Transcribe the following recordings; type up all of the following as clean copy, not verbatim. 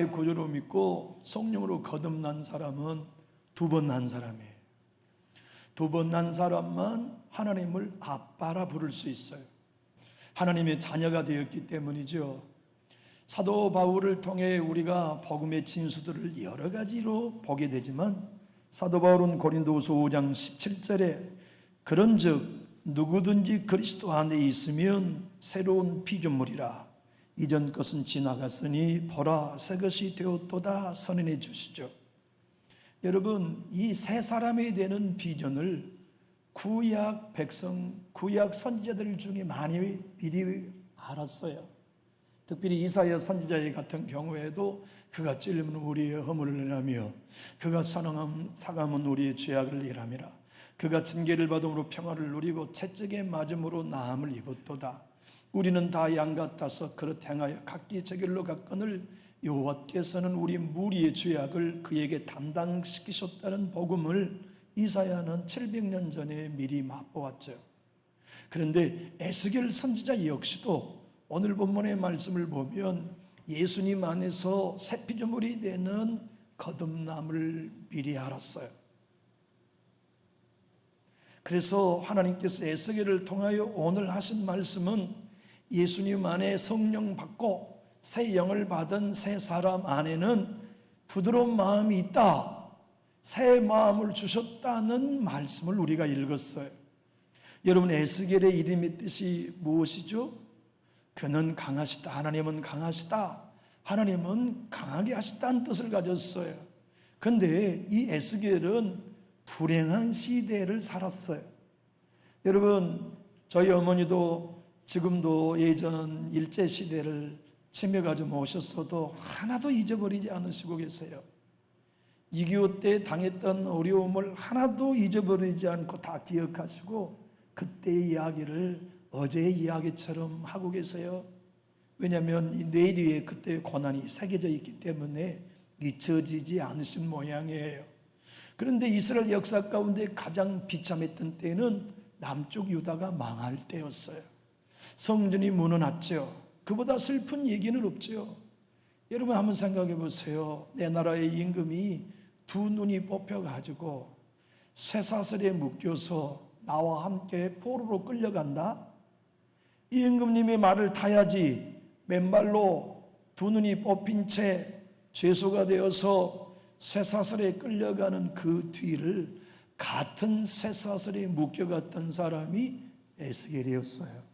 구주로 믿고 성령으로 거듭난 사람은 두 번 난 사람이에요. 두 번 난 사람만 하나님을 아빠라 부를 수 있어요. 하나님의 자녀가 되었기 때문이죠. 사도 바울을 통해 우리가 복음의 진수들을 여러 가지로 보게 되지만, 사도 바울은 고린도후서 5장 17절에 그런즉 누구든지 그리스도 안에 있으면 새로운 피조물이라, 이전 것은 지나갔으니 보라 새 것이 되었도다 선언해 주시죠. 여러분, 이 세 사람이 되는 비전을 구약 백성, 구약 선지자들 중에 많이 미리 알았어요. 특별히 이사야 선지자 같은 경우에도 그가 찔림은 우리의 허물을 인하며 그가 사감은 우리의 죄악을 일함이라. 그가 징계를 받음으로 평화를 누리고 채찍에 맞음으로 나음을 입었도다. 우리는 다 양 같아서 그릇 행하여 각기 제 길로 갔거늘 여호와께서는 우리 무리의 죄악을 그에게 담당시키셨다는 복음을 이사야는 700년 전에 미리 맛보았죠. 그런데 에스겔 선지자 역시도 오늘 본문의 말씀을 보면 예수님 안에서 새 피조물이 되는 거듭남을 미리 알았어요. 그래서 하나님께서 에스겔을 통하여 오늘 하신 말씀은 예수님 안에 성령 받고 새 영을 받은 새 사람 안에는 부드러운 마음이 있다, 새 마음을 주셨다는 말씀을 우리가 읽었어요. 여러분, 에스겔의 이름의 뜻이 무엇이죠? 그는 강하시다, 하나님은 강하시다, 하나님은 강하게 하시다는 뜻을 가졌어요. 그런데 이 에스겔은 불행한 시대를 살았어요. 여러분, 저희 어머니도 지금도 예전 일제시대를 치매가 좀 오셨어도 하나도 잊어버리지 않으시고 계세요. 6.25 때 당했던 어려움을 하나도 잊어버리지 않고 다 기억하시고 그때의 이야기를 어제의 이야기처럼 하고 계세요. 왜냐하면 이 뇌리에 그때의 고난이 새겨져 있기 때문에 잊혀지지 않으신 모양이에요. 그런데 이스라엘 역사 가운데 가장 비참했던 때는 남쪽 유다가 망할 때였어요. 성전이 무너났죠. 그보다 슬픈 얘기는 없죠. 여러분 한번 생각해 보세요. 내 나라의 임금이 두 눈이 뽑혀가지고 쇠사슬에 묶여서 나와 함께 포로로 끌려간다. 이 임금님이 말을 타야지 맨발로 두 눈이 뽑힌 채 죄수가 되어서 쇠사슬에 끌려가는 그 뒤를 같은 쇠사슬에 묶여갔던 사람이 에스겔이었어요.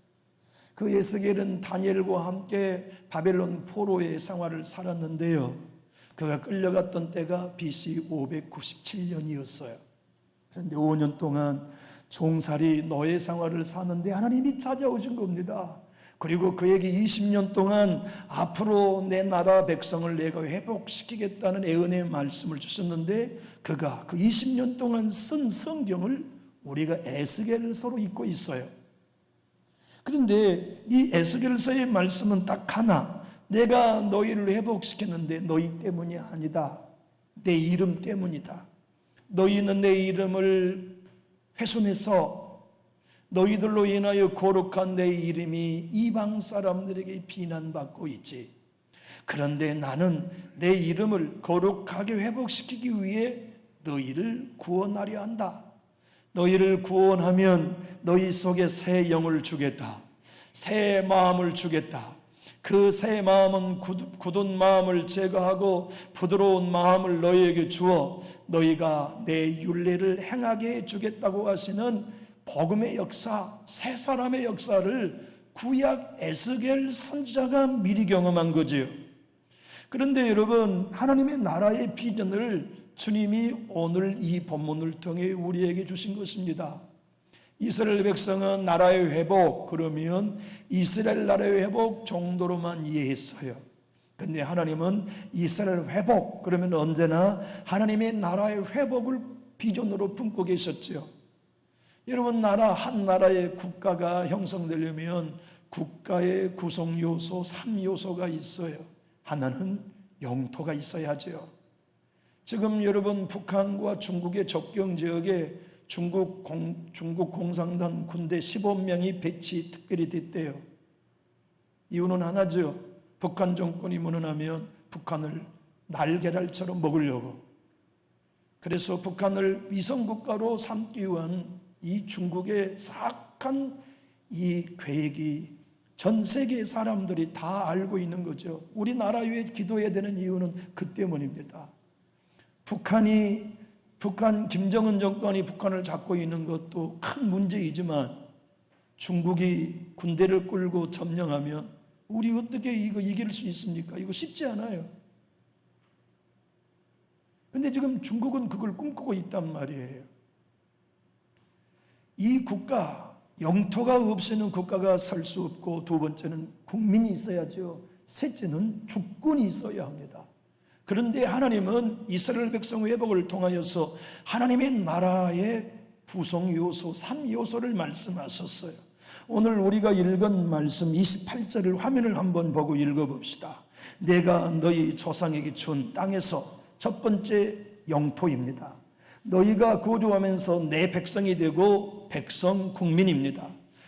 그 에스겔은 다니엘과 함께 바벨론 포로의 생활을 살았는데요, 그가 끌려갔던 때가 BC 597년이었어요. 그런데 5년 동안 종살이 노예 생활을 사는데 하나님이 찾아오신 겁니다. 그리고 그에게 20년 동안 앞으로 내 나라 백성을 내가 회복시키겠다는 애언의 말씀을 주셨는데, 그가 그 20년 동안 쓴 성경을 우리가 에스겔서로 읽고 있어요. 그런데 이 에스겔서의 말씀은 딱 하나, 내가 너희를 회복시켰는데 너희 때문이 아니다, 내 이름 때문이다. 너희는 내 이름을 훼손해서 너희들로 인하여 거룩한 내 이름이 이방 사람들에게 비난받고 있지. 그런데 나는 내 이름을 거룩하게 회복시키기 위해 너희를 구원하려 한다. 너희를 구원하면 너희 속에 새 영을 주겠다, 새 마음을 주겠다. 그 새 마음은 굳은 마음을 제거하고 부드러운 마음을 너희에게 주어 너희가 내 율례를 행하게 해주겠다고 하시는 복음의 역사, 새 사람의 역사를 구약 에스겔 선지자가 미리 경험한 거지요. 그런데 여러분, 하나님의 나라의 비전을 주님이 오늘 이 본문을 통해 우리에게 주신 것입니다. 이스라엘 백성은 나라의 회복, 그러면 이스라엘 나라의 회복 정도로만 이해했어요. 그런데 하나님은 이스라엘 회복, 그러면 언제나 하나님의 나라의 회복을 비전으로 품고 계셨죠. 여러분, 한 나라의 국가가 형성되려면 국가의 구성 요소 3요소가 있어요. 하나는 영토가 있어야죠. 지금 여러분, 북한과 중국의 접경 지역에 중국 공산당 군대 15명이 특별히 됐대요. 이유는 하나죠. 북한 정권이 무너나면 북한을 날계랄처럼 먹으려고, 그래서 북한을 위성국가로 삼기 위한 이 중국의 사악한 이 계획이 전 세계 사람들이 다 알고 있는 거죠. 우리나라 위에 기도해야 되는 이유는 그 때문입니다. 북한 김정은 정권이 북한을 잡고 있는 것도 큰 문제이지만 중국이 군대를 끌고 점령하면 우리 어떻게 이거 이길 수 있습니까? 이거 쉽지 않아요. 근데 지금 중국은 그걸 꿈꾸고 있단 말이에요. 이 국가, 영토가 없이는 국가가 설 수 없고, 두 번째는 국민이 있어야죠. 셋째는 주권이 있어야 합니다. 그런데 하나님은 이스라엘 백성 회복을 통하여서 하나님의 나라의 구성 요소 3요소를 말씀하셨어요. 오늘 우리가 읽은 말씀 28절을 화면을 한번 보고 읽어봅시다. 내가 너희 조상에게 준 땅에서 첫 번째 영토입니다. 너희가 거주하면서 내 백성이 되고 백성 국민입니다.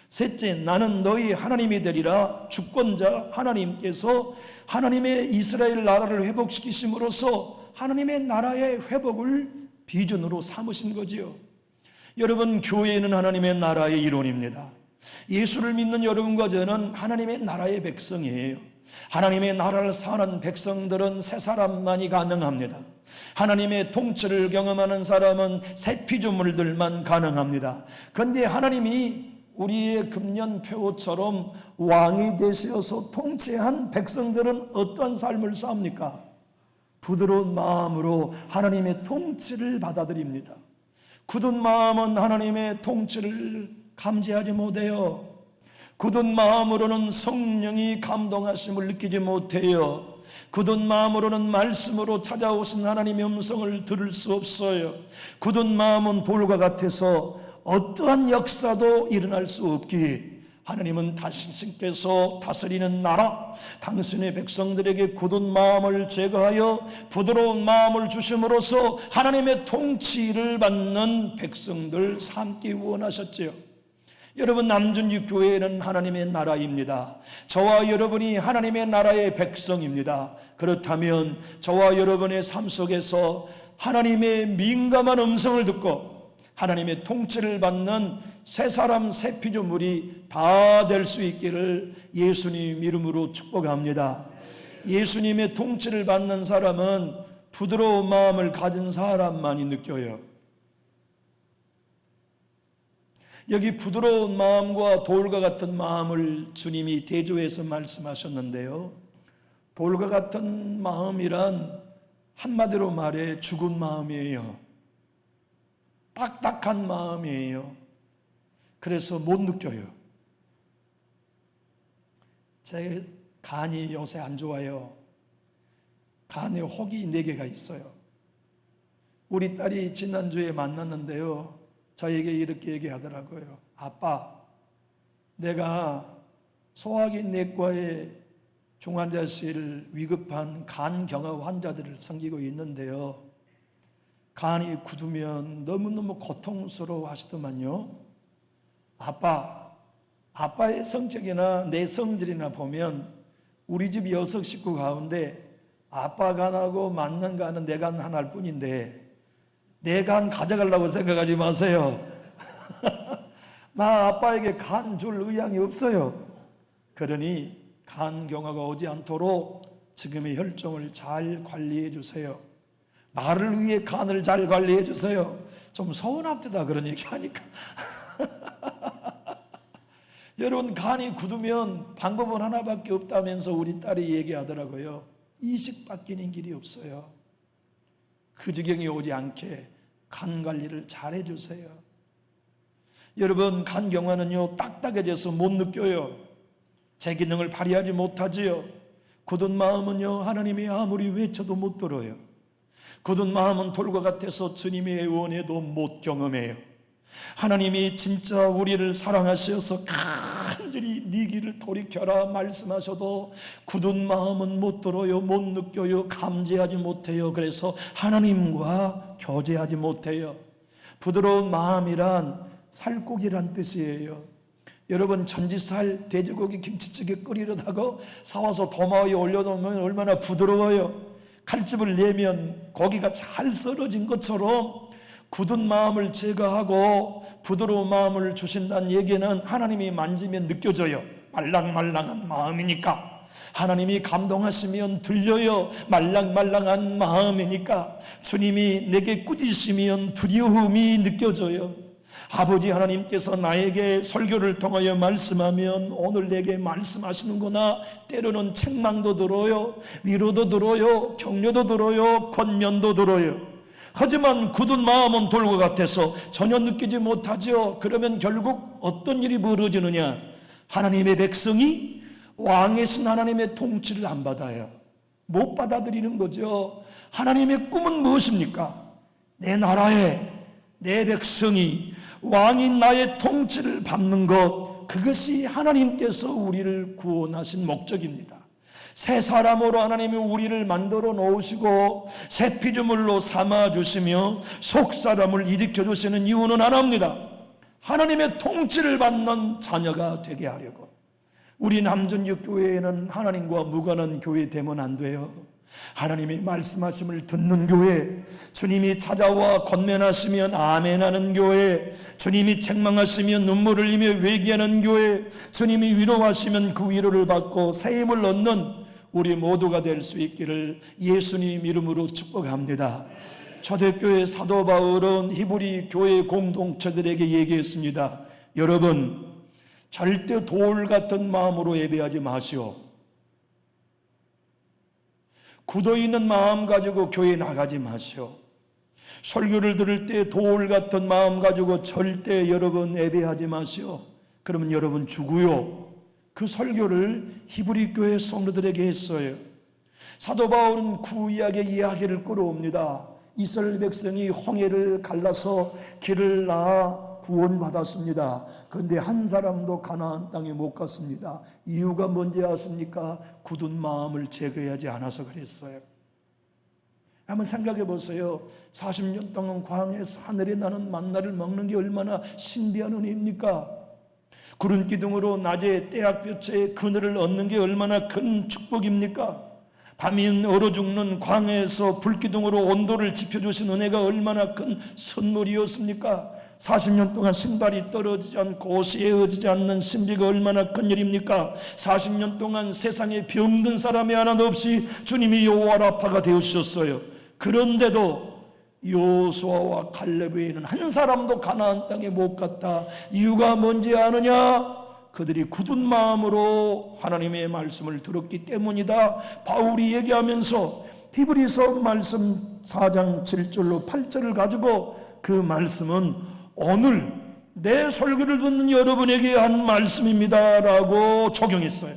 셋째, 나는 너희 하나님이 되리라. 주권자 하나님께서 하나님의 이스라엘 나라를 회복시키심으로써 하나님의 나라의 회복을 비전으로 삼으신 거지요. 여러분, 교회는 하나님의 나라의 일원입니다. 예수를 믿는 여러분과 저는 하나님의 나라의 백성이에요. 하나님의 나라를 사는 백성들은 새 사람만이 가능합니다. 하나님의 통치를 경험하는 사람은 새 피조물들만 가능합니다. 그런데 하나님이 우리의 금년표처럼 왕이 되셔서 통치한 백성들은 어떤 삶을 삽니까? 부드러운 마음으로 하나님의 통치를 받아들입니다. 굳은 마음은 하나님의 통치를 감지하지 못해요. 굳은 마음으로는 성령이 감동하심을 느끼지 못해요. 굳은 마음으로는 말씀으로 찾아오신 하나님의 음성을 들을 수 없어요. 굳은 마음은 돌과 같아서 어떠한 역사도 일어날 수 없기에 하나님은 당신께서 다스리는 나라, 당신의 백성들에게 굳은 마음을 제거하여 부드러운 마음을 주심으로써 하나님의 통치를 받는 백성들 삼기 원하셨지요. 여러분, 남준육 교회는 하나님의 나라입니다. 저와 여러분이 하나님의 나라의 백성입니다. 그렇다면 저와 여러분의 삶 속에서 하나님의 민감한 음성을 듣고 하나님의 통치를 받는 새 사람 새 피조물이 다 될 수 있기를 예수님 이름으로 축복합니다. 예수님의 통치를 받는 사람은 부드러운 마음을 가진 사람만이 느껴요. 여기 부드러운 마음과 돌과 같은 마음을 주님이 대조해서 말씀하셨는데요. 돌과 같은 마음이란 한마디로 말해 죽은 마음이에요. 딱딱한 마음이에요. 그래서 못 느껴요. 제 간이 요새 안 좋아요. 간에 혹이 4개가 있어요. 우리 딸이 지난주에 만났는데요, 저에게 이렇게 얘기하더라고요. 아빠, 내가 소화기 내과에 중환자실 위급한 간 경화 환자들을 섬기고 있는데요, 간이 굳으면 너무너무 고통스러워 하시더만요. 아빠의 성격이나 내 성질이나 보면 우리 집 6 식구 가운데 아빠 간하고 맞는 간은 내 간 하나일 뿐인데 내 간 가져가려고 생각하지 마세요. 나 아빠에게 간 줄 의향이 없어요. 그러니 간 경화가 오지 않도록 지금의 혈종을 잘 관리해 주세요. 나를 위해 간을 잘 관리해 주세요. 좀 서운합니다, 그런 얘기하니까. 여러분, 간이 굳으면 방법은 하나밖에 없다면서 우리 딸이 얘기하더라고요. 이식 바뀌는 길이 없어요. 그 지경이 오지 않게 간 관리를 잘 해주세요. 여러분, 간 경화는요, 딱딱해져서 못 느껴요. 제 기능을 발휘하지 못하지요. 굳은 마음은요, 하나님이 아무리 외쳐도 못 들어요. 굳은 마음은 돌과 같아서 주님의 애원에도 못 경험해요. 하나님이 진짜 우리를 사랑하셔서 간절히 네 길을 돌이켜라 말씀하셔도 굳은 마음은 못 들어요, 못 느껴요, 감지하지 못해요. 그래서 하나님과 교제하지 못해요. 부드러운 마음이란 살코기란 뜻이에요. 여러분, 전지살 돼지고기 김치찌개 끓이려다가 사와서 도마 위에 올려놓으면 얼마나 부드러워요. 칼집을 내면 고기가 잘 썰어진 것처럼 굳은 마음을 제거하고 부드러운 마음을 주신다는 얘기는 하나님이 만지면 느껴져요. 말랑말랑한 마음이니까. 하나님이 감동하시면 들려요. 말랑말랑한 마음이니까. 주님이 내게 꾸짖으시면 두려움이 느껴져요. 아버지 하나님께서 나에게 설교를 통하여 말씀하면 오늘 내게 말씀하시는구나. 때로는 책망도 들어요, 위로도 들어요, 격려도 들어요, 권면도 들어요. 하지만 굳은 마음은 돌과 같아서 전혀 느끼지 못하죠. 그러면 결국 어떤 일이 벌어지느냐? 하나님의 백성이 왕이신 하나님의 통치를 안 받아요. 못 받아들이는 거죠. 하나님의 꿈은 무엇입니까? 내 나라에 내 백성이 왕인 나의 통치를 받는 것, 그것이 하나님께서 우리를 구원하신 목적입니다. 새 사람으로 하나님이 우리를 만들어 놓으시고 새 피조물로 삼아주시며 속사람을 일으켜주시는 이유는 하나입니다. 하나님의 통치를 받는 자녀가 되게 하려고. 우리 남전역교회에는 하나님과 무관한 교회 되면 안 돼요. 하나님이 말씀하심을 듣는 교회, 주님이 찾아와 권면하시면 아멘하는 교회, 주님이 책망하시면 눈물을 흘리며 회개하는 교회, 주님이 위로하시면 그 위로를 받고 새 힘을 얻는 우리 모두가 될 수 있기를 예수님 이름으로 축복합니다. 초대교회 사도 바울은 히브리 교회 공동체들에게 얘기했습니다. 여러분, 절대 돌 같은 마음으로 예배하지 마시오. 굳어있는 마음 가지고 교회 나가지 마시오. 설교를 들을 때 돌 같은 마음 가지고 절대 여러분 예배하지 마시오. 그러면 여러분 죽어요. 그 설교를 히브리 교회 성도들에게 했어요. 사도 바울은 구약의 이야기를 끌어옵니다. 이스라엘 백성이 홍해를 갈라서 길을 나아 구원받았습니다. 그런데 한 사람도 가나안 땅에 못 갔습니다. 이유가 뭔지 아십니까? 굳은 마음을 제거하지 않아서 그랬어요. 한번 생각해 보세요. 40년 동안 광야에서 하늘에 나는 만나를 먹는 게 얼마나 신비한 은혜입니까? 구름 기둥으로 낮에 떼약볕에 그늘을 얻는 게 얼마나 큰 축복입니까? 밤이 얼어 죽는 광야에서 불기둥으로 온도를 지켜주신 은혜가 얼마나 큰 선물이었습니까? 40년 동안 신발이 떨어지지 않고 옷이 에어지지 않는 신비가 얼마나 큰 일입니까? 40년 동안 세상에 병든 사람이 하나도 없이 주님이 여호와 라파가 되어주셨어요. 그런데도 여호수아와 갈렙 외에는 한 사람도 가나안 땅에 못 갔다. 이유가 뭔지 아느냐? 그들이 굳은 마음으로 하나님의 말씀을 들었기 때문이다. 바울이 얘기하면서 히브리서 말씀 4장 7절로 8절을 가지고 그 말씀은 오늘 내 설교를 듣는 여러분에게 한 말씀입니다 라고 적용했어요.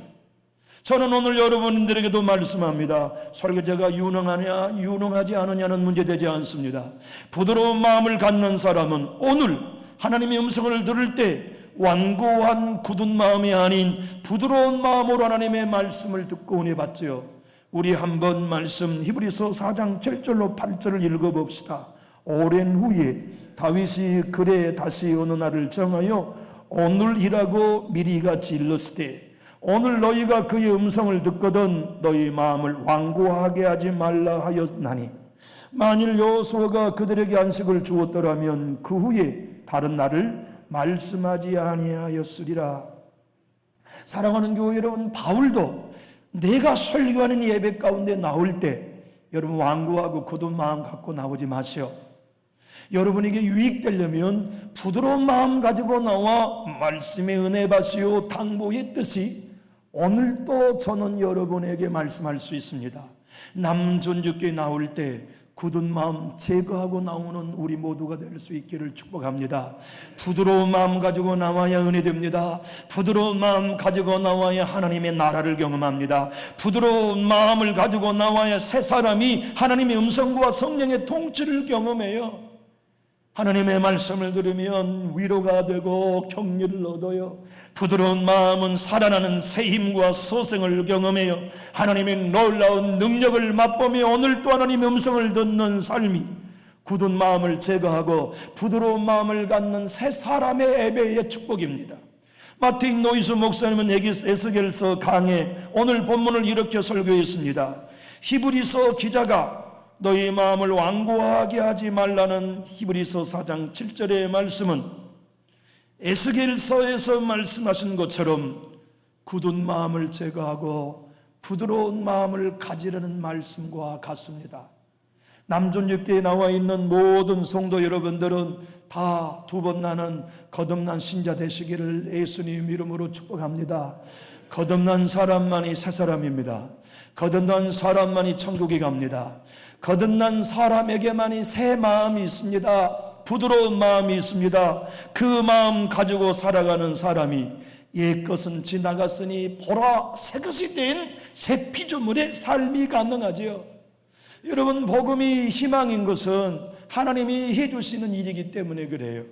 저는 오늘 여러분들에게도 말씀합니다. 설교자가 유능하냐 유능하지 않느냐는 문제되지 않습니다. 부드러운 마음을 갖는 사람은 오늘 하나님의 음성을 들을 때 완고한 굳은 마음이 아닌 부드러운 마음으로 하나님의 말씀을 듣고 은혜 받죠. 우리 한번 말씀 히브리서 4장 7절로 8절을 읽어봅시다. 오랜 후에 다윗이 그래 다시 어느 날을 정하여 오늘이라고 미리같이 일렀으되 오늘 너희가 그의 음성을 듣거든 너희 마음을 완고하게 하지 말라 하였나니 만일 여호수아가 그들에게 안식을 주었더라면 그 후에 다른 날을 말씀하지 아니하였으리라. 사랑하는 교회 여러분, 바울도 내가 설교하는 예배 가운데 나올 때 여러분 완고하고 굳은 마음 갖고 나오지 마시오. 여러분에게 유익되려면 부드러운 마음 가지고 나와 말씀의 은혜 받으시오 당부했듯이 오늘도 저는 여러분에게 말씀할 수 있습니다. 남전주께 나올 때 굳은 마음 제거하고 나오는 우리 모두가 될 수 있기를 축복합니다. 부드러운 마음 가지고 나와야 은혜됩니다. 부드러운 마음 가지고 나와야 하나님의 나라를 경험합니다. 부드러운 마음을 가지고 나와야 새 사람이 하나님의 음성과 성령의 통치를 경험해요. 하나님의 말씀을 들으면 위로가 되고 격려를 얻어요. 부드러운 마음은 살아나는 새 힘과 소생을 경험해요. 하나님의 놀라운 능력을 맛보며 오늘 또 하나님의 음성을 듣는 삶이 굳은 마음을 제거하고 부드러운 마음을 갖는 새 사람의 예배의 축복입니다. 마틴 노이스 목사님은 에스겔서 강해 오늘 본문을 이렇게 설교했습니다. 히브리서 기자가 너희 마음을 완고하게 하지 말라는 히브리서 4장 7절의 말씀은 에스겔서에서 말씀하신 것처럼 굳은 마음을 제거하고 부드러운 마음을 가지려는 말씀과 같습니다. 남존육교에 나와 있는 모든 성도 여러분들은 다 두 번 나는 거듭난 신자 되시기를 예수님 이름으로 축복합니다. 거듭난 사람만이 새 사람입니다. 거듭난 사람만이 천국에 갑니다. 거듭난 사람에게만이 새 마음이 있습니다. 부드러운 마음이 있습니다. 그 마음 가지고 살아가는 사람이 옛것은 지나갔으니 보라 새것이 된 새 피조물의 삶이 가능하지요. 여러분, 복음이 희망인 것은 하나님이 해주시는 일이기 때문에 그래요.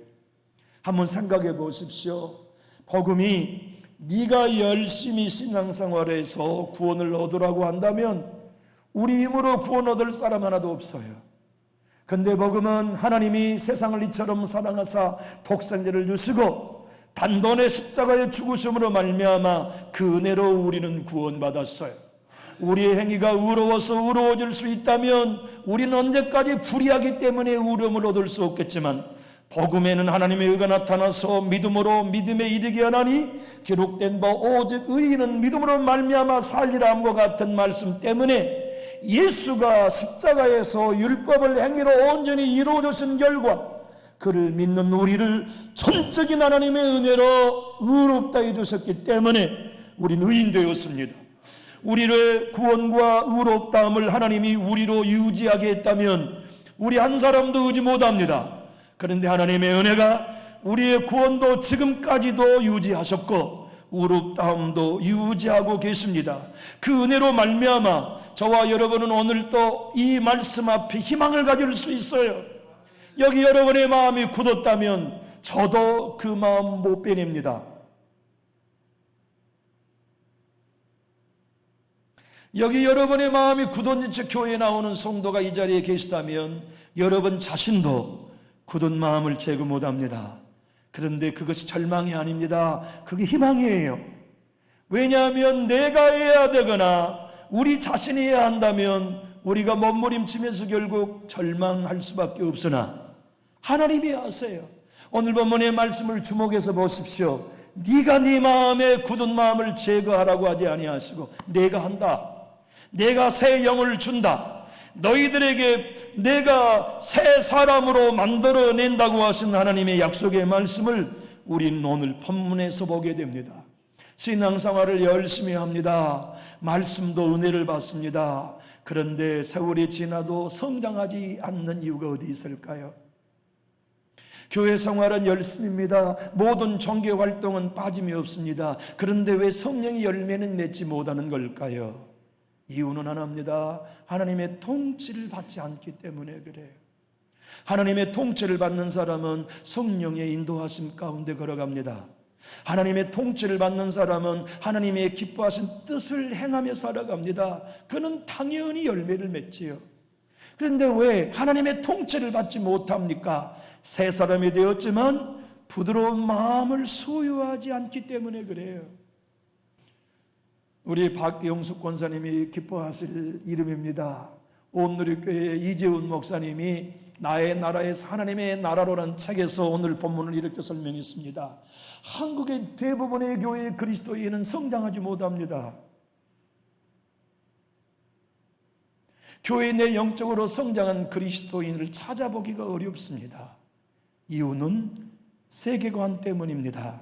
한번 생각해 보십시오. 복음이 네가 열심히 신앙생활에서 구원을 얻으라고 한다면 우리 힘으로 구원 얻을 사람 하나도 없어요. 근데 복음은 하나님이 세상을 이처럼 사랑하사 독생자를 주시고 단번에 십자가의 죽으심으로 말미암아 그 은혜로 우리는 구원받았어요. 우리의 행위가 의로워서 의로워질 수 있다면 우리는 언제까지 불의하기 때문에 의로움을 얻을 수 없겠지만 복음에는 하나님의 의가 나타나서 믿음으로 믿음에 이르게 하나니 기록된 바 오직 의인은 믿음으로 말미암아 살리라 함과 같은 말씀 때문에 예수가 십자가에서 율법을 행위로 온전히 이루어주신 결과 그를 믿는 우리를 전적인 하나님의 은혜로 의롭다 해주셨기 때문에 우리는 의인 되었습니다. 우리를 구원과 의롭다함을 하나님이 우리로 유지하게 했다면 우리 한 사람도 의지 못합니다. 그런데 하나님의 은혜가 우리의 구원도 지금까지도 유지하셨고 의롭다함도 유지하고 계십니다. 그 은혜로 말미암아 저와 여러분은 오늘 또 이 말씀 앞에 희망을 가질 수 있어요. 여기 여러분의 마음이 굳었다면 저도 그 마음 못 빼냅니다. 여기 여러분의 마음이 굳은 채 교회에 나오는 성도가 이 자리에 계시다면 여러분 자신도 굳은 마음을 제거 못합니다. 그런데 그것이 절망이 아닙니다. 그게 희망이에요. 왜냐하면 내가 해야 되거나 우리 자신이 해야 한다면 우리가 몸부림치면서 결국 절망할 수밖에 없으나 하나님이 아세요. 오늘 본문의 말씀을 주목해서 보십시오. 네가 네 마음의 굳은 마음을 제거하라고 하지 아니하시고 내가 한다. 내가 새 영을 준다. 너희들에게 내가 새 사람으로 만들어낸다고 하신 하나님의 약속의 말씀을 우리는 오늘 본문에서 보게 됩니다. 신앙생활을 열심히 합니다. 말씀도 은혜를 받습니다. 그런데 세월이 지나도 성장하지 않는 이유가 어디 있을까요? 교회 생활은 열심입니다. 모든 종교 활동은 빠짐이 없습니다. 그런데 왜 성령의 열매는 맺지 못하는 걸까요? 이유는 하나입니다. 하나님의 통치를 받지 않기 때문에 그래요. 하나님의 통치를 받는 사람은 성령의 인도하심 가운데 걸어갑니다. 하나님의 통치를 받는 사람은 하나님의 기뻐하신 뜻을 행하며 살아갑니다. 그는 당연히 열매를 맺지요. 그런데 왜 하나님의 통치를 받지 못합니까? 새 사람이 되었지만 부드러운 마음을 소유하지 않기 때문에 그래요. 우리 박영숙 권사님이 기뻐하실 이름입니다. 온누리교회 이재훈 목사님이 나의 나라에서 하나님의 나라로라는 책에서 오늘 본문을 이렇게 설명했습니다. 한국의 대부분의 교회 그리스도인은 성장하지 못합니다. 교회 내 영적으로 성장한 그리스도인을 찾아보기가 어렵습니다. 이유는 세계관 때문입니다.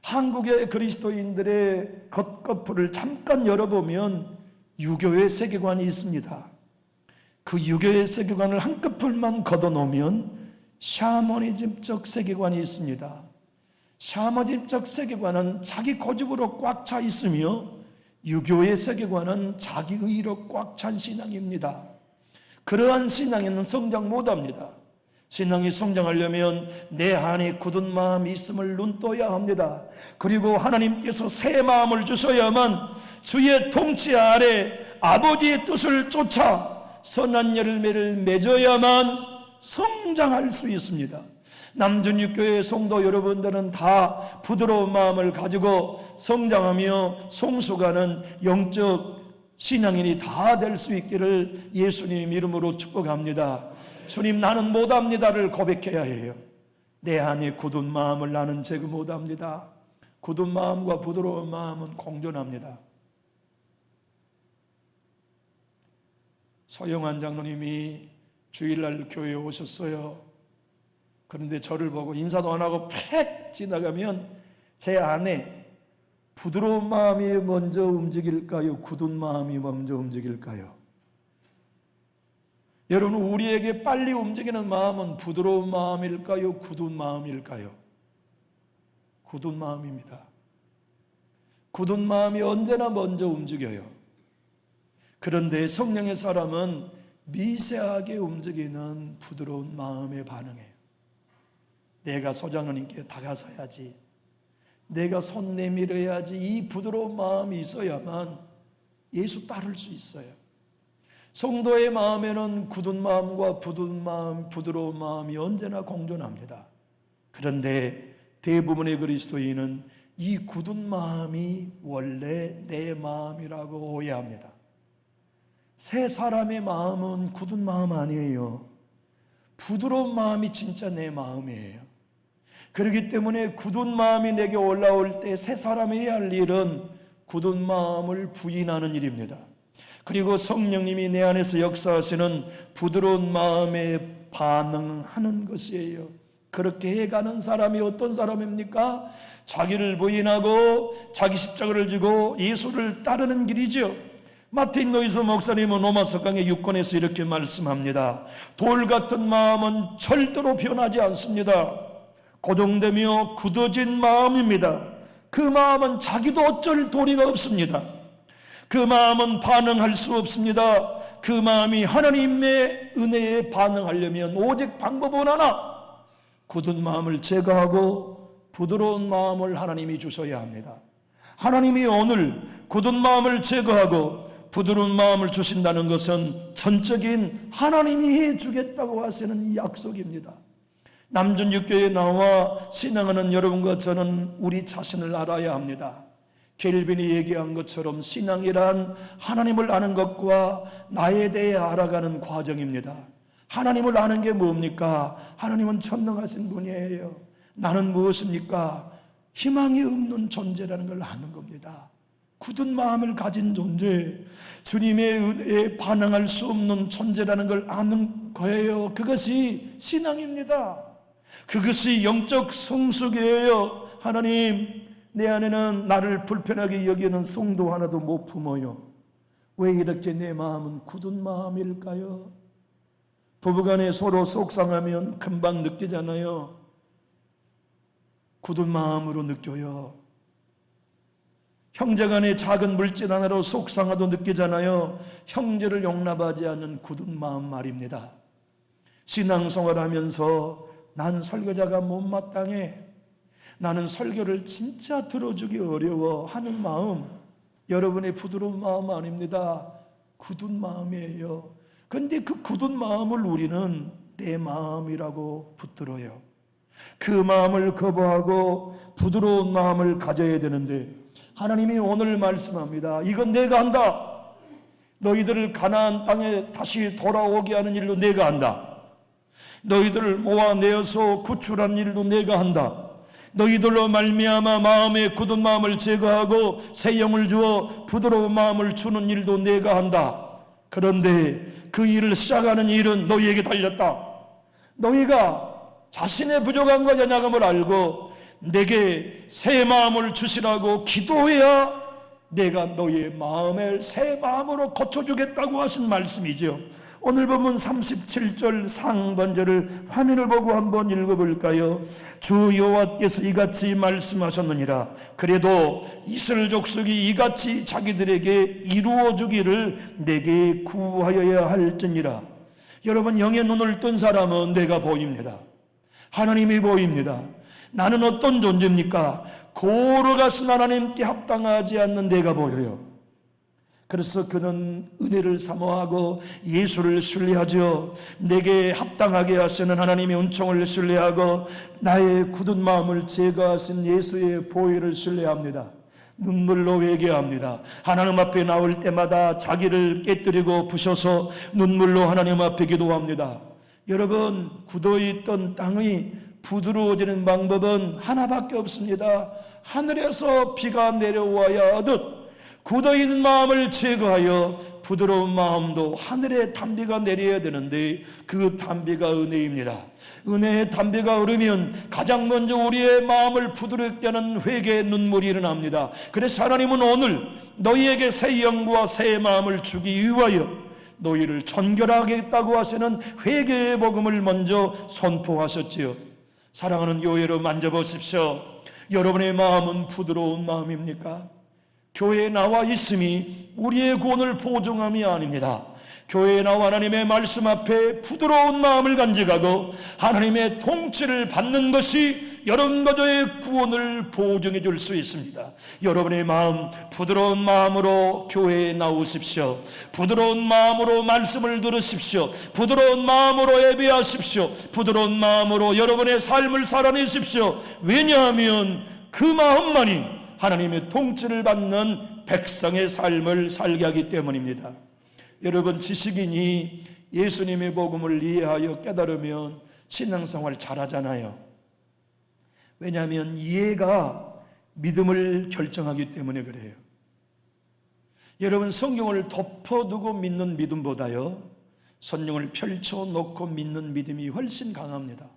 한국의 그리스도인들의 겉꺼풀을 잠깐 열어보면 유교의 세계관이 있습니다. 그 유교의 세계관을 한꺼풀만 걷어놓으면 샤머니즘적 세계관이 있습니다. 샤머니즘적 세계관은 자기 고집으로 꽉 차 있으며 유교의 세계관은 자기 의로 꽉 찬 신앙입니다. 그러한 신앙에는 성장 못합니다. 신앙이 성장하려면 내 안에 굳은 마음이 있음을 눈떠야 합니다. 그리고 하나님께서 새 마음을 주셔야만 주의 통치 아래 아버지의 뜻을 쫓아 선한 열매를 맺어야만 성장할 수 있습니다. 남준육교회 성도 여러분들은 다 부드러운 마음을 가지고 성장하며 성숙하는 영적 신앙인이 다 될 수 있기를 예수님 이름으로 축복합니다. 주님, 나는 못합니다를 고백해야 해요. 내 안에 굳은 마음을 나는 제거 못합니다. 굳은 마음과 부드러운 마음은 공존합니다. 소영한 장로님이 주일날 교회에 오셨어요. 그런데 저를 보고 인사도 안 하고 팩 지나가면 제 안에 부드러운 마음이 먼저 움직일까요? 굳은 마음이 먼저 움직일까요? 여러분, 우리에게 빨리 움직이는 마음은 부드러운 마음일까요? 굳은 마음일까요? 굳은 마음입니다. 굳은 마음이 언제나 먼저 움직여요. 그런데 성령의 사람은 미세하게 움직이는 부드러운 마음에 반응해요. 내가 소장로님께 다가서야지, 내가 손 내밀어야지, 이 부드러운 마음이 있어야만 예수 따를 수 있어요. 성도의 마음에는 굳은 마음과 부드러운 마음이 언제나 공존합니다. 그런데 대부분의 그리스도인은 이 굳은 마음이 원래 내 마음이라고 오해합니다. 새 사람의 마음은 굳은 마음 아니에요. 부드러운 마음이 진짜 내 마음이에요. 그렇기 때문에 굳은 마음이 내게 올라올 때 새 사람이 해야 할 일은 굳은 마음을 부인하는 일입니다. 그리고 성령님이 내 안에서 역사하시는 부드러운 마음에 반응하는 것이에요. 그렇게 해가는 사람이 어떤 사람입니까? 자기를 부인하고 자기 십자가를 지고 예수를 따르는 길이죠. 마틴 노이즈 목사님은 로마서 강의 6권에서 이렇게 말씀합니다. 돌 같은 마음은 절대로 변하지 않습니다. 고정되며 굳어진 마음입니다. 그 마음은 자기도 어쩔 도리가 없습니다. 그 마음은 반응할 수 없습니다. 그 마음이 하나님의 은혜에 반응하려면 오직 방법은 하나, 굳은 마음을 제거하고 부드러운 마음을 하나님이 주셔야 합니다. 하나님이 오늘 굳은 마음을 제거하고 부드러운 마음을 주신다는 것은 전적인 하나님이 해주겠다고 하시는 약속입니다. 남준육교에 나와 신앙하는 여러분과 저는 우리 자신을 알아야 합니다. 켈빈이 얘기한 것처럼 신앙이란 하나님을 아는 것과 나에 대해 알아가는 과정입니다. 하나님을 아는 게 뭡니까? 하나님은 전능하신 분이에요. 나는 무엇입니까? 희망이 없는 존재라는 걸 아는 겁니다. 굳은 마음을 가진 존재, 주님의 은혜에 반응할 수 없는 존재라는 걸 아는 거예요. 그것이 신앙입니다. 그것이 영적 성숙이에요. 하나님, 내 안에는 나를 불편하게 여기는 성도 하나도 못 품어요. 왜 이렇게 내 마음은 굳은 마음일까요? 부부간에 서로 속상하면 금방 느끼잖아요. 굳은 마음으로 느껴요. 형제간의 작은 물질 하나로 속상하도 느끼잖아요. 형제를 용납하지 않는 굳은 마음 말입니다. 신앙생활하면서 난 설교자가 못마땅해, 나는 설교를 진짜 들어주기 어려워 하는 마음, 여러분의 부드러운 마음 아닙니다. 굳은 마음이에요. 그런데 그 굳은 마음을 우리는 내 마음이라고 붙들어요. 그 마음을 거부하고 부드러운 마음을 가져야 되는데 하나님이 오늘 말씀합니다. 이건 내가 한다. 너희들을 가나안 땅에 다시 돌아오게 하는 일도 내가 한다. 너희들을 모아내어서 구출한 일도 내가 한다. 너희들로 말미암아 마음의 굳은 마음을 제거하고 새 영을 주어 부드러운 마음을 주는 일도 내가 한다. 그런데 그 일을 시작하는 일은 너희에게 달렸다. 너희가 자신의 부족함과 연약함을 알고 내게 새 마음을 주시라고 기도해야 내가 너희의 마음을 새 마음으로 고쳐주겠다고 하신 말씀이죠. 오늘 보면 37절 상반절을 화면을 보고 한번 읽어볼까요? 주 여호와께서 이같이 말씀하셨느니라. 그래도 이스라엘 족속이 이같이 자기들에게 이루어주기를 내게 구하여야 할지니라. 여러분, 영의 눈을 뜬 사람은 내가 보입니다. 하나님이 보입니다. 나는 어떤 존재입니까? 거룩하신 하나님께 합당하지 않는 내가 보여요. 그래서 그는 은혜를 사모하고 예수를 신뢰하죠. 내게 합당하게 하시는 하나님의 은총을 신뢰하고 나의 굳은 마음을 제거하신 예수의 보혈을 신뢰합니다. 눈물로 회개합니다. 하나님 앞에 나올 때마다 자기를 깨뜨리고 부셔서 눈물로 하나님 앞에 기도합니다. 여러분, 굳어있던 땅이 부드러워지는 방법은 하나밖에 없습니다. 하늘에서 비가 내려와야 하듯 굳어있는 마음을 제거하여 부드러운 마음도 하늘의 단비가 내려야 되는데 그 단비가 은혜입니다. 은혜의 단비가 흐르면 가장 먼저 우리의 마음을 부드럽게 하는 회개의 눈물이 일어납니다. 그래서 하나님은 오늘 너희에게 새 영과 새 마음을 주기 위하여 너희를 정결하게 했다고 하시는 회개의 복음을 먼저 선포하셨지요. 사랑하는 교회 여러분, 만져보십시오. 여러분의 마음은 부드러운 마음입니까? 교회에 나와 있음이 우리의 구원을 보증함이 아닙니다. 교회에 나와 하나님의 말씀 앞에 부드러운 마음을 간직하고 하나님의 통치를 받는 것이 여러분과저의 구원을 보증해 줄 수 있습니다. 여러분의 마음, 부드러운 마음으로 교회에 나오십시오. 부드러운 마음으로 말씀을 들으십시오. 부드러운 마음으로 예배하십시오. 부드러운 마음으로 여러분의 삶을 살아내십시오. 왜냐하면 그 마음만이 하나님의 통치를 받는 백성의 삶을 살게 하기 때문입니다. 여러분, 지식인이 예수님의 복음을 이해하여 깨달으면 신앙생활 잘하잖아요. 왜냐하면 이해가 믿음을 결정하기 때문에 그래요. 여러분, 성경을 덮어두고 믿는 믿음보다요, 성경을 펼쳐놓고 믿는 믿음이 훨씬 강합니다.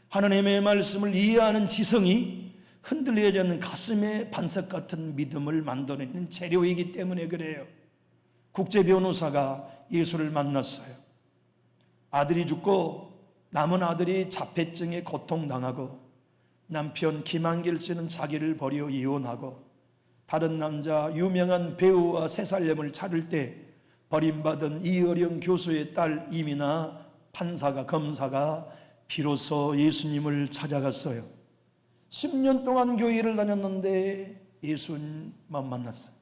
하나님의 말씀을 이해하는 지성이 흔들리지 않는 가슴의 반석 같은 믿음을 만들어내는 재료이기 때문에 그래요. 국제 변호사가 예수를 만났어요. 아들이 죽고 남은 아들이 자폐증에 고통당하고 남편 김한길 씨는 자기를 버려 이혼하고 다른 남자 유명한 배우와 새 살림을 차릴 때 버림받은 이어령 교수의 딸 이미나 판사가 검사가 비로소 예수님을 찾아갔어요. 10년 동안 교회를 다녔는데 예수님만 만났어요.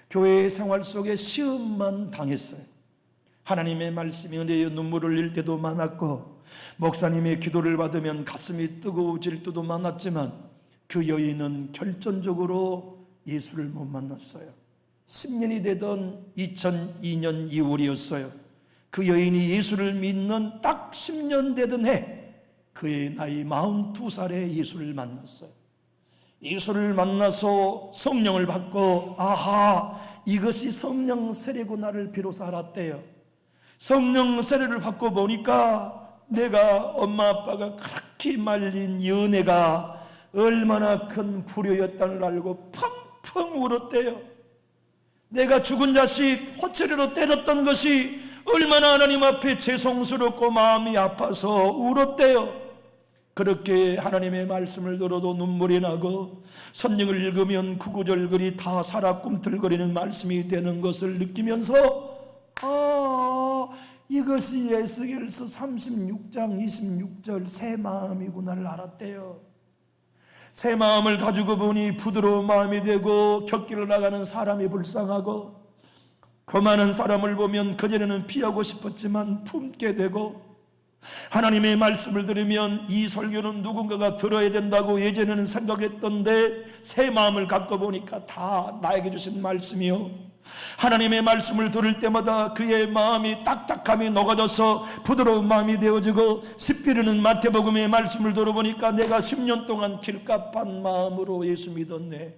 교회 생활 속에 시험만 당했어요. 하나님의 말씀이 은혜의 눈물을 흘릴 때도 많았고 목사님의 기도를 받으면 가슴이 뜨거워질 때도 많았지만 그 여인은 결정적으로 예수를 못 만났어요. 10년이 되던 2002년 2월이었어요. 그 여인이 예수를 믿는 딱 10년 되던 해 그의 나이 42살에 예수를 만났어요. 예수를 만나서 성령을 받고 아하, 이것이 성령 세례구나를 비로소 알았대요. 성령 세례를 받고 보니까 내가 엄마 아빠가 그렇게 말린 연애가 얼마나 큰 불효였다는 걸 알고 펑펑 울었대요. 내가 죽은 자식 호체리로 때렸던 것이 얼마나 하나님 앞에 죄송스럽고 마음이 아파서 울었대요. 그렇게 하나님의 말씀을 들어도 눈물이 나고 성경을 읽으면 구구절절이 다 살아 꿈틀거리는 말씀이 되는 것을 느끼면서 이것이 에스겔서 36장 26절 새 마음이구나를 알았대요. 새 마음을 가지고 보니 부드러운 마음이 되고 곁길을 나가는 사람이 불쌍하고 거만한 사람을 보면 그전에는 피하고 싶었지만 품게 되고 하나님의 말씀을 들으면 이 설교는 누군가가 들어야 된다고 예전에는 생각했던데 새 마음을 갖고 보니까 다 나에게 주신 말씀이요. 하나님의 말씀을 들을 때마다 그의 마음이 딱딱함이 녹아져서 부드러운 마음이 되어지고 시피르는 마태복음의 말씀을 들어보니까 내가 10년 동안 길갑한 마음으로 예수 믿었네.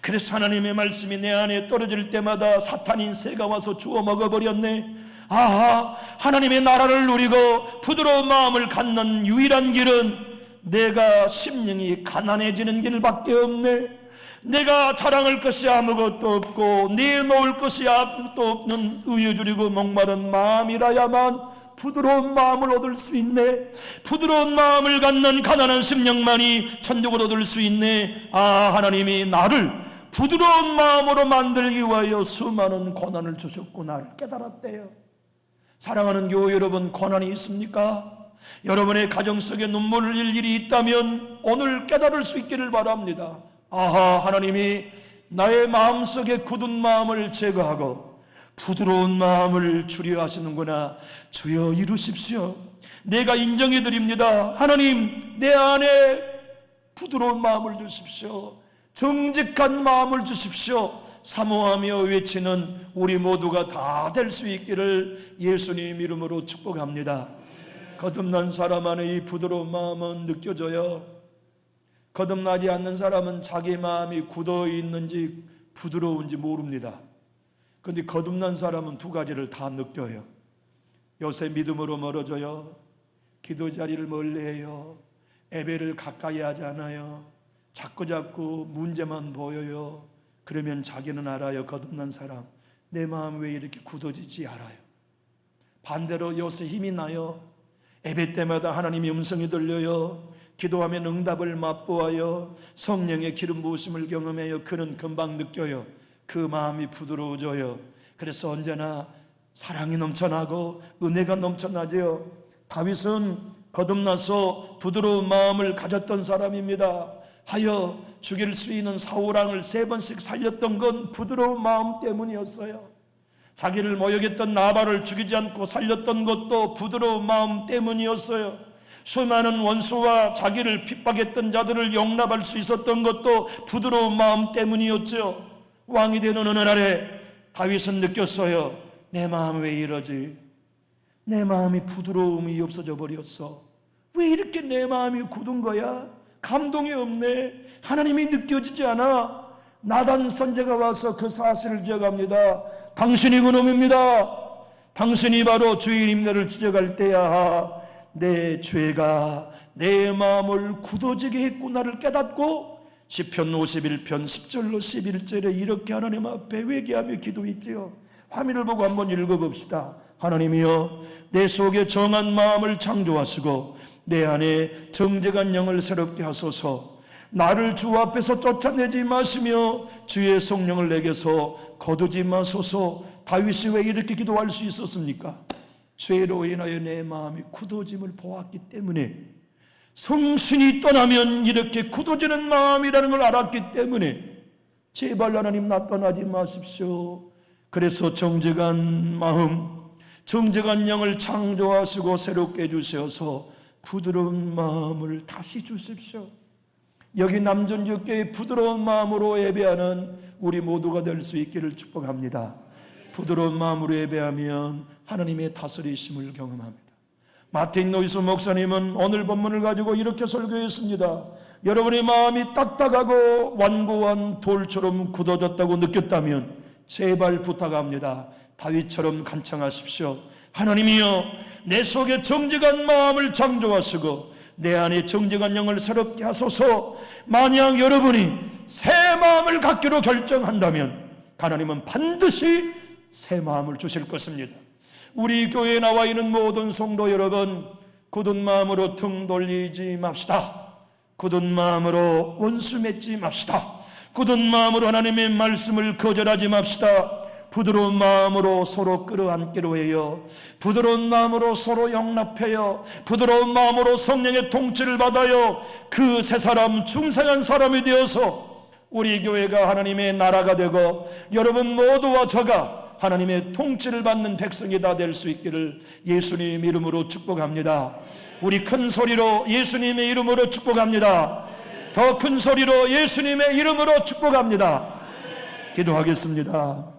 그래서 하나님의 말씀이 내 안에 떨어질 때마다 사탄인 새가 와서 주워 먹어버렸네. 아하, 하나님의 나라를 누리고 부드러운 마음을 갖는 유일한 길은 내가 심령이 가난해지는 길밖에 없네. 내가 자랑할 것이 아무것도 없고 내놓을 것이 아무것도 없는 의유주리고 목마른 마음이라야만 부드러운 마음을 얻을 수 있네. 부드러운 마음을 갖는 가난한 심령만이 천국을 얻을 수 있네. 하나님이 나를 부드러운 마음으로 만들기 위하여 수많은 고난을 주셨구나를 깨달았대요. 사랑하는 교회 여러분, 고난이 있습니까? 여러분의 가정 속에 눈물을 흘릴 일이 있다면 오늘 깨달을 수 있기를 바랍니다. 하나님이 나의 마음속에 굳은 마음을 제거하고 부드러운 마음을 주려 하시는구나. 주여 이루십시오. 내가 인정해 드립니다. 하나님, 내 안에 부드러운 마음을 주십시오. 정직한 마음을 주십시오. 사모하며 외치는 우리 모두가 다 될 수 있기를 예수님 이름으로 축복합니다. 거듭난 사람 안에 이 부드러운 마음은 느껴져요. 거듭나지 않는 사람은 자기 마음이 굳어 있는지 부드러운지 모릅니다. 그런데 거듭난 사람은 두 가지를 다 느껴요. 요새 믿음으로 멀어져요. 기도 자리를 멀리해요. 예배를 가까이 하지 않아요. 자꾸자꾸 문제만 보여요. 그러면 자기는 알아요. 거듭난 사람, 내 마음 왜 이렇게 굳어지지 알아요. 반대로 요새 힘이 나요. 예배 때마다 하나님의 음성이 들려요. 기도하면 응답을 맛보아요. 성령의 기름 부으심을 경험해요. 그는 금방 느껴요. 그 마음이 부드러워져요. 그래서 언제나 사랑이 넘쳐나고 은혜가 넘쳐나죠. 다윗은 거듭나서 부드러운 마음을 가졌던 사람입니다. 하여 죽일 수 있는 사울왕을 3번씩 살렸던 건 부드러운 마음 때문이었어요. 자기를 모욕했던 나발을 죽이지 않고 살렸던 것도 부드러운 마음 때문이었어요. 수많은 원수와 자기를 핍박했던 자들을 용납할 수 있었던 것도 부드러운 마음 때문이었죠. 왕이 되는 어느 날에 다윗은 느꼈어요. 내 마음 왜 이러지? 내 마음이 부드러움이 없어져 버렸어. 왜 이렇게 내 마음이 굳은 거야? 감동이 없네. 하나님이 느껴지지 않아. 나단 선지자가 와서 그 사실을 지적합니다. 당신이 그놈입니다. 당신이 바로 주인 너를 지적할 때야 내 죄가 내 마음을 굳어지게 했구나를 깨닫고 시편 51편 10절로 11절에 이렇게 하나님 앞에 회개하며 기도했지요. 화면을 보고 한번 읽어봅시다. 하나님이여, 내 속에 정한 마음을 창조하시고 내 안에 정직한 영을 새롭게 하소서. 나를 주 앞에서 쫓아내지 마시며 주의 성령을 내게서 거두지 마소서. 다윗이 왜 이렇게 기도할 수 있었습니까? 죄로 인하여 내 마음이 굳어짐을 보았기 때문에, 성신이 떠나면 이렇게 굳어지는 마음이라는 걸 알았기 때문에 제발 하나님 나 떠나지 마십시오. 그래서 정직한 마음, 정직한 영을 창조하시고 새롭게 해주셔서 부드러운 마음을 다시 주십시오. 여기 남전주교의 부드러운 마음으로 예배하는 우리 모두가 될 수 있기를 축복합니다. 부드러운 마음으로 예배하면 하나님의 다스리심을 경험합니다. 마틴 노이스 목사님은 오늘 본문을 가지고 이렇게 설교했습니다. 여러분의 마음이 딱딱하고 완고한 돌처럼 굳어졌다고 느꼈다면 제발 부탁합니다. 다윗처럼 간청하십시오. 하나님이여, 내 속에 정직한 마음을 창조하시고 내 안에 정직한 영을 새롭게 하소서. 만약 여러분이 새 마음을 갖기로 결정한다면 하나님은 반드시 새 마음을 주실 것입니다. 우리 교회에 나와 있는 모든 성도 여러분, 굳은 마음으로 등 돌리지 맙시다. 굳은 마음으로 원수 맺지 맙시다. 굳은 마음으로 하나님의 말씀을 거절하지 맙시다. 부드러운 마음으로 서로 끌어안기로 해요. 부드러운 마음으로 서로 용납해요. 부드러운 마음으로 성령의 통치를 받아요. 그 새 사람, 중생한 사람이 되어서 우리 교회가 하나님의 나라가 되고 여러분 모두와 저가 하나님의 통치를 받는 백성이 다 될 수 있기를 예수님 이름으로 축복합니다. 우리 큰 소리로 예수님의 이름으로 축복합니다. 더 큰 소리로 예수님의 이름으로 축복합니다. 기도하겠습니다.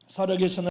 살아계신